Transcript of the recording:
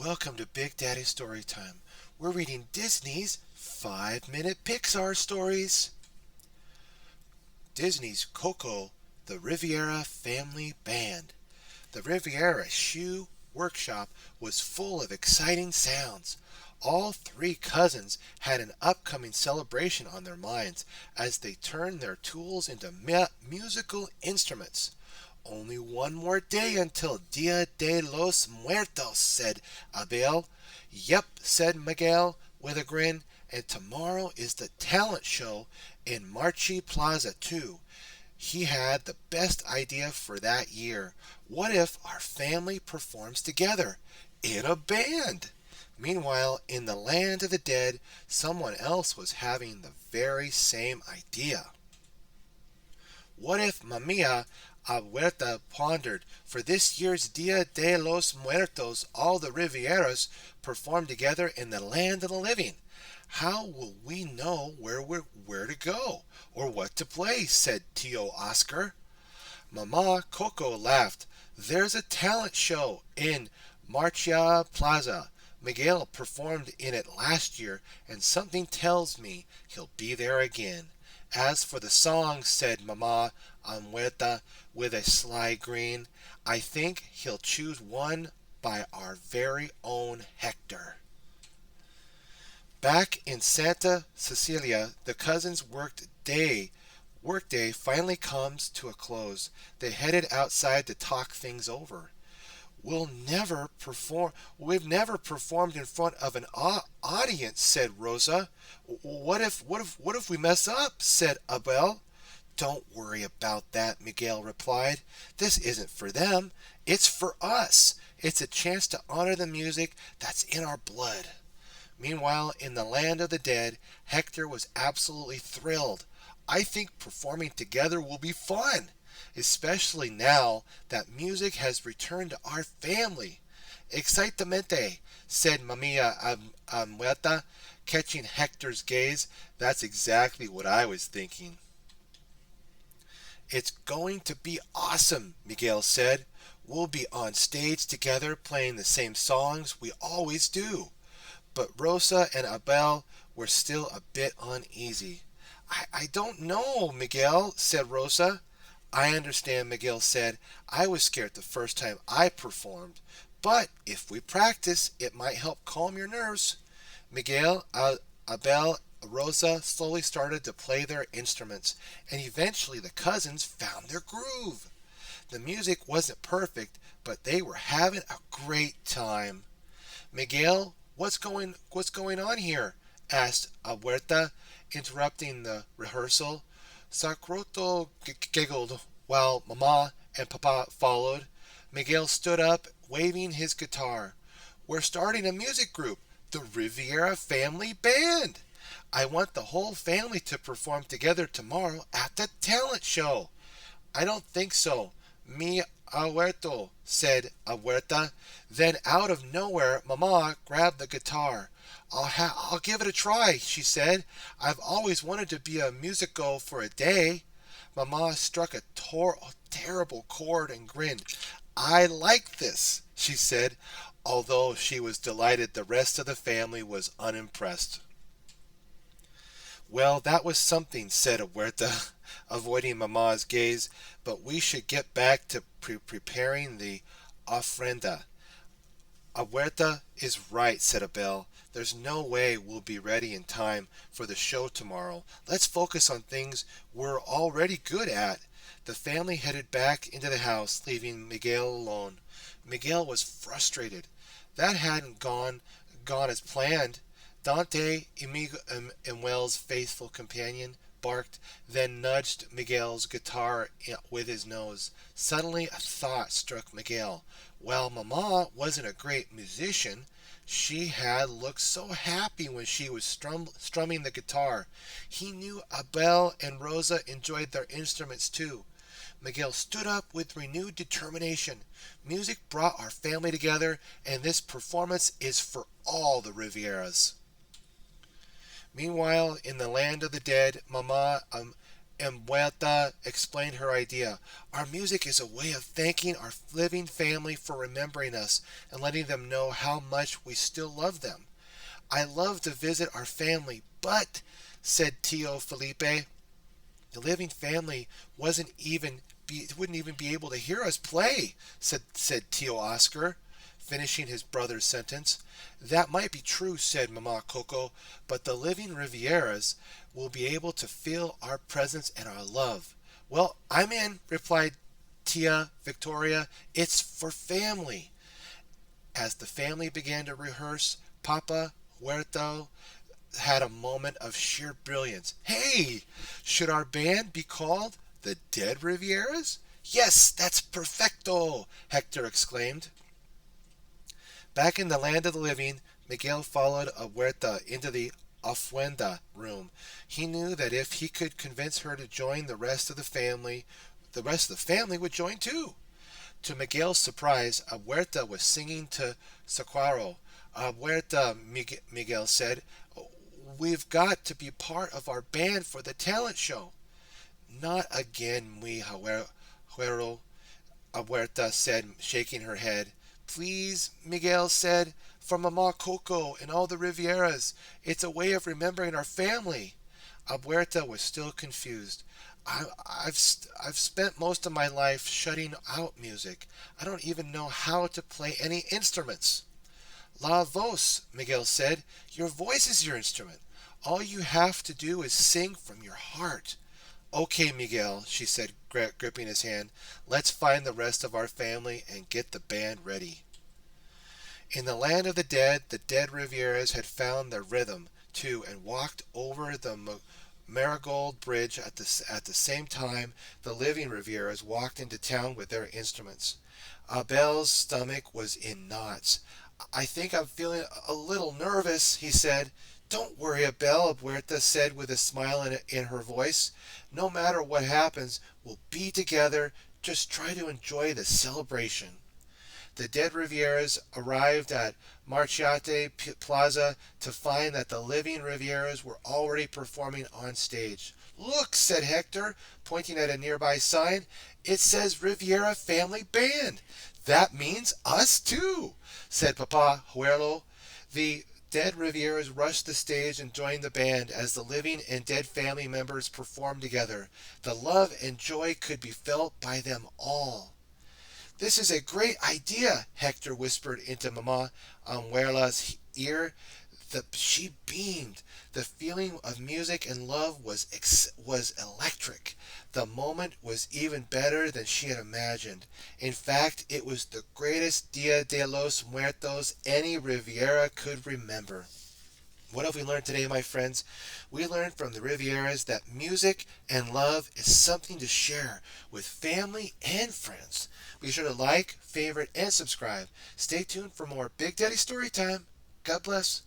Welcome to Big Daddy Storytime. We're reading Disney's 5-minute Pixar stories. Disney's Coco, the Rivera Family Band. The Rivera Shoe Workshop was full of exciting sounds. All three cousins had an upcoming celebration on their minds as they turned their tools into musical instruments. Only one more day until Dia de los Muertos, said Abel. Yep, said Miguel with a grin, and tomorrow is the talent show in Marchi Plaza, too. He had the best idea for that year. What if our family performs together in a band? Meanwhile, in the land of the dead, someone else was having the very same idea. What if Mamia Abuelita pondered, for this year's Dia de los Muertos, all the Rivieras perform together in the land of the living. How will we know where to go or what to play? Said Tio Oscar. Mama Coco laughed. There's a talent show in Marcha Plaza. Miguel performed in it last year, and something tells me he'll be there again. As for the song, said Mama Amuerta with a sly grin, I think he'll choose one by our very own Hector. Back in Santa Cecilia, the cousins' workday finally comes to a close. They headed outside to talk things over. We've never performed in front of an audience, said Rosa. What if we mess up? Said Abel. Don't worry about that, Miguel replied. This isn't for them. It's for us. It's a chance to honor the music that's in our blood. Meanwhile, in the land of the dead, Hector was absolutely thrilled. I think performing together will be fun, especially now that music has returned to our family. Exactamente, said Mamia Amueta, catching Hector's gaze. That's exactly what I was thinking. It's going to be awesome, Miguel said. We'll be on stage together playing the same songs we always do. But Rosa and Abel were still a bit uneasy. I don't know, Miguel, said Rosa. I understand, Miguel said. I was scared the first time I performed. But if we practice, it might help calm your nerves. Miguel, Abel, Rosa slowly started to play their instruments, and eventually the cousins found their groove. The music wasn't perfect, but they were having a great time. Miguel, what's going on here? Asked Abuelita, interrupting the rehearsal. Sacroto giggled while Mama and Papa followed. Miguel stood up, waving his guitar. We're starting a music group, the Rivera Family Band. I want the whole family to perform together tomorrow at the talent show. I don't think so. Mi abuelito, said Abuelita. Then out of nowhere, Mama grabbed the guitar. I'll give it a try, she said. I've always wanted to be a musico for a day. Mama struck a terrible chord and grinned. I like this, she said, although she was delighted the rest of the family was unimpressed. Well, that was something, said Huerta, avoiding Mama's gaze, but we should get back to preparing the ofrenda. Huerta is right, said Abel. There's no way we'll be ready in time for the show tomorrow. Let's focus on things we're already good at. The family headed back into the house, leaving Miguel alone. Miguel was frustrated. That hadn't gone as planned. Dante, Emuel's faithful companion, barked, then nudged Miguel's guitar with his nose. Suddenly a thought struck Miguel. While Mama wasn't a great musician, she had looked so happy when she was strumming the guitar. He knew Abel and Rosa enjoyed their instruments too. Miguel stood up with renewed determination. Music brought our family together, and this performance is for all the Rivieras. Meanwhile, in the land of the dead, Mama And Walt explained her idea. Our music is a way of thanking our living family for remembering us and letting them know how much we still love them. I love to visit our family, but, said Tio Felipe, the living family wouldn't even be able to hear us play, said Tio Oscar, finishing his brother's sentence. That might be true, said Mama Coco, but the living Rivieras will be able to feel our presence and our love. Well, I'm in, replied Tia Victoria. It's for family. As the family began to rehearse, Papa Huerto had a moment of sheer brilliance. Hey, should our band be called the Dead Rivieras? Yes, that's perfecto, Hector exclaimed. Back in the land of the living, Miguel followed Huerta into the ofrenda room. He knew that if he could convince her to join the rest of the family would join too. To Miguel's surprise, Huerta was singing to Socorro. Huerta, Miguel said, we've got to be part of our band for the talent show. Not again, mi Huero, Huerta said, shaking her head. Please, Miguel said, for Mama Coco and all the Rivieras. It's a way of remembering our family. Huerta was still confused. I've spent most of my life shutting out music. I don't even know how to play any instruments. La voz, Miguel said. Your voice is your instrument. All you have to do is sing from your heart. Okay, Miguel, she said, gripping his hand. Let's find the rest of our family and get the band ready. In the land of the Dead Rivieras had found their rhythm, too, and walked over the Marigold Bridge at the same time the living Rivieras walked into town with their instruments. Abel's stomach was in knots. I think I'm feeling a little nervous, he said. Don't worry, Abel, Huerta said with a smile in her voice. No matter what happens, we'll be together. Just try to enjoy the celebration. The Dead Rivieras arrived at Marciate Plaza to find that the living Rivieras were already performing on stage. Look, said Hector, pointing at a nearby sign. It says Riviera Family Band. That means us too, said Papa Huerlo. The Dead Rivieras rushed the stage and joined the band as the living and dead family members performed together. The love and joy could be felt by them all. This is a great idea, Hector whispered into Mama Abuela's ear. She beamed. The feeling of music and love was electric. The moment was even better than she had imagined. In fact, it was the greatest Dia de los Muertos any Riviera could remember. What have we learned today, my friends? We learned from the Rivieras that music and love is something to share with family and friends. Be sure to like, favorite, and subscribe. Stay tuned for more Big Daddy Story Time. God bless.